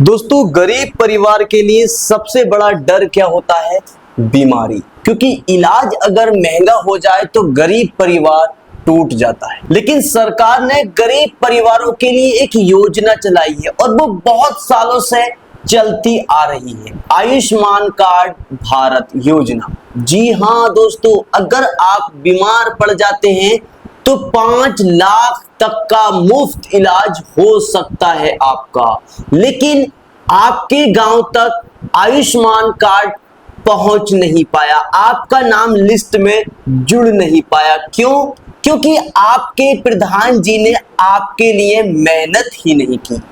दोस्तों, गरीब परिवार के लिए सबसे बड़ा डर क्या होता है? बीमारी। क्योंकि इलाज अगर महंगा हो जाए तो गरीब परिवार टूट जाता है। लेकिन सरकार ने गरीब परिवारों के लिए एक योजना चलाई है और वो बहुत सालों से चलती आ रही है, आयुष्मान कार्ड भारत योजना। जी हाँ दोस्तों, अगर आप बीमार पड़ जाते हैं तो 5 लाख तक का मुफ्त इलाज हो सकता है आपका। लेकिन आपके गांव तक आयुष्मान कार्ड पहुंच नहीं पाया, आपका नाम लिस्ट में जुड़ नहीं पाया। क्यों? क्योंकि आपके प्रधान जी ने आपके लिए मेहनत ही नहीं की।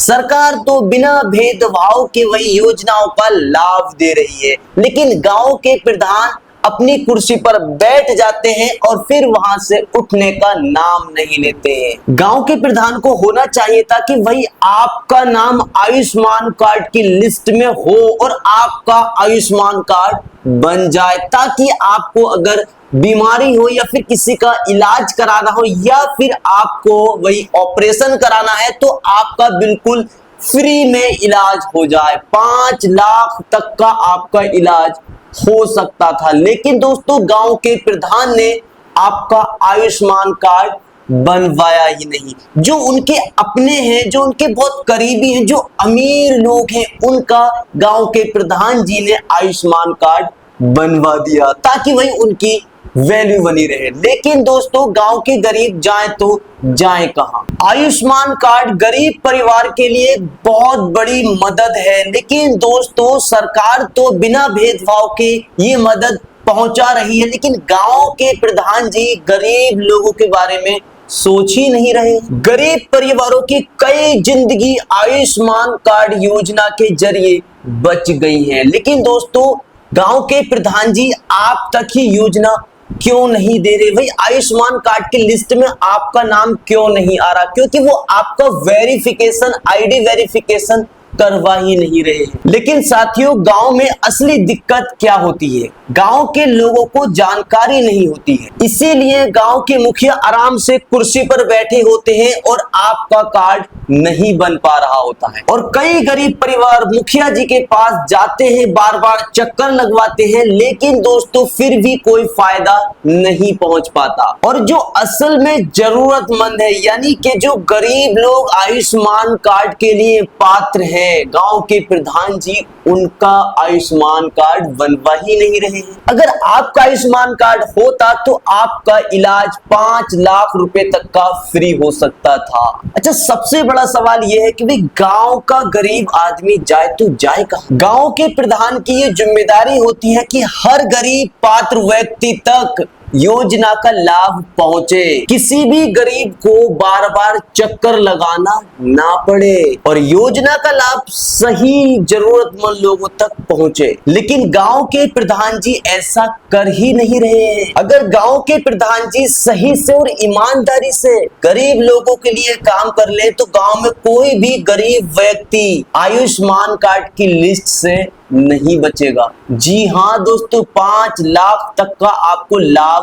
सरकार तो बिना भेदभाव के वही योजनाओं का लाभ दे रही है, लेकिन गांव के प्रधान अपनी कुर्सी पर बैठ जाते हैं और फिर वहां से उठने का नाम नहीं लेते हैं। गांव के प्रधान को होना चाहिए था कि वही आपका नाम आयुष्मान कार्ड की लिस्ट में हो और आपका आयुष्मान कार्ड बन जाए, ताकि आपको अगर बीमारी हो या फिर किसी का इलाज कराना हो या फिर आपको वही ऑपरेशन कराना है तो आपका बिल्कुल फ्री में इलाज हो जाए। 5 लाख तक का आपका इलाज हो सकता था। लेकिन दोस्तों, गांव के प्रधान ने आपका आयुष्मान कार्ड बनवाया ही नहीं। जो उनके अपने हैं, जो उनके बहुत करीबी हैं, जो अमीर लोग हैं, उनका गांव के प्रधान जी ने आयुष्मान कार्ड बनवा दिया ताकि वही उनकी वैल्यू बनी रहे। लेकिन दोस्तों, गांव के गरीब जाए तो जाए कहां? आयुष्मान कार्ड गरीब परिवार के लिए बहुत बड़ी मदद है, लेकिन दोस्तों सरकार तो बिना भेदभाव के ये मदद पहुंचा रही है, लेकिन गांव के प्रधान जी गरीब लोगों के बारे में सोच ही नहीं रहे। गरीब परिवारों की कई जिंदगी आयुष्मान कार्ड योजना के जरिए बच गई है। लेकिन दोस्तों, गांव के प्रधान जी आप तक ही योजना क्यों नहीं दे रहे? भाई, आयुष्मान कार्ड की लिस्ट में आपका नाम क्यों नहीं आ रहा? क्योंकि वो आपका वेरिफिकेशन, आईडी वेरिफिकेशन करवा ही नहीं रहे हैं। लेकिन साथियों, गांव में असली दिक्कत क्या होती है? गांव के लोगों को जानकारी नहीं होती है, इसीलिए गांव के मुखिया आराम से कुर्सी पर बैठे होते हैं और आपका कार्ड नहीं बन पा रहा होता है। और कई गरीब परिवार मुखिया जी के पास जाते हैं, बार बार चक्कर लगवाते हैं, लेकिन दोस्तों फिर भी कोई फायदा नहीं पहुंच पाता। और जो असल में जरूरतमंद है, यानी कि जो गरीब लोग आयुष्मान कार्ड के लिए पात्र हैं, गांव के प्रधान जी उनका आयुष्मान कार्ड बनवा ही नहीं रहे हैं। अगर आपका आयुष्मान कार्ड होता तो आपका इलाज 5 लाख रुपए तक का फ्री हो सकता था। अच्छा, सबसे बड़ा सवाल यह है कि भाई गांव का गरीब आदमी जाए तो जाए कहां? गांव के प्रधान की ये जिम्मेदारी होती है कि हर गरीब पात्र व्यक्ति तक योजना का लाभ पहुंचे, किसी भी गरीब को बार बार चक्कर लगाना ना पड़े और योजना का लाभ सही जरूरतमंद लोगों तक पहुंचे। लेकिन गांव के प्रधान जी ऐसा कर ही नहीं रहे। अगर गांव के प्रधान जी सही से और ईमानदारी से गरीब लोगों के लिए काम कर ले तो गांव में कोई भी गरीब व्यक्ति आयुष्मान कार्ड की लिस्ट से नहीं बचेगा। जी हाँ दोस्तों, 5 लाख तक का आपको लाभ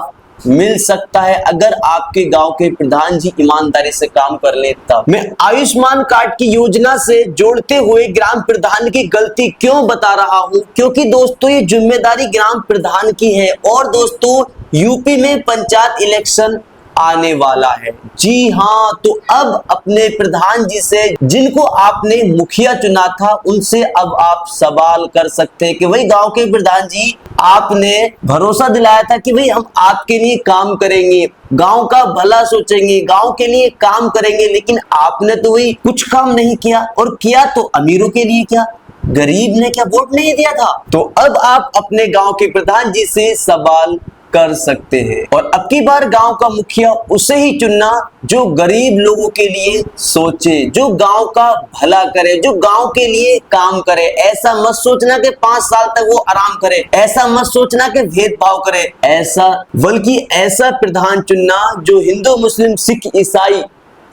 मिल सकता है अगर आपके गांव के प्रधान जी ईमानदारी से काम कर ले तब। मैं आयुष्मान कार्ड की योजना से जोड़ते हुए ग्राम प्रधान की गलती क्यों बता रहा हूं? क्योंकि दोस्तों ये जिम्मेदारी ग्राम प्रधान की है। और दोस्तों, यूपी में पंचायत इलेक्शन आने वाला है। जी हाँ, तो अब अपने प्रधान जी से, जिनको आपने मुखिया चुना था, उनसे अब आप सवाल कर सकते हैं कि भाई गांव के प्रधान जी, आपने भरोसा दिलाया था कि भाई हम आपके लिए काम करेंगे, गांव का भला सोचेंगे, गांव के लिए काम करेंगे, लेकिन आपने तो वही कुछ काम नहीं किया। और किया तो अमीरों के लिए, क्या गरीब ने क्या वोट नहीं दिया था? तो अब आप अपने गांव के प्रधान जी से सवाल कर सकते हैं। और अब की बार गांव का मुखिया उसे ही चुनना जो गरीब लोगों के लिए सोचे, जो गांव का भला करे, जो गांव के लिए काम करे। ऐसा मत सोचना कि 5 साल तक वो आराम करे, ऐसा मत सोचना कि भेदभाव करे, ऐसा बल्कि ऐसा प्रधान चुनना जो हिंदू, मुस्लिम, सिख, ईसाई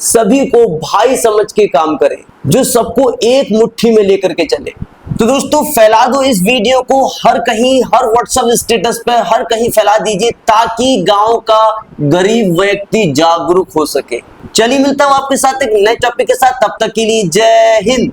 सभी को भाई समझ के काम करे, जो सबको एक मुट्ठी में लेकर के चले। तो दोस्तों, फैला दो इस वीडियो को हर कहीं, हर व्हाट्सएप स्टेटस पे हर कहीं फैला दीजिए ताकि गांव का गरीब व्यक्ति जागरूक हो सके। चलिए मिलता हूं आपके साथ एक नए टॉपिक के साथ, तब तक के लिए जय हिंद।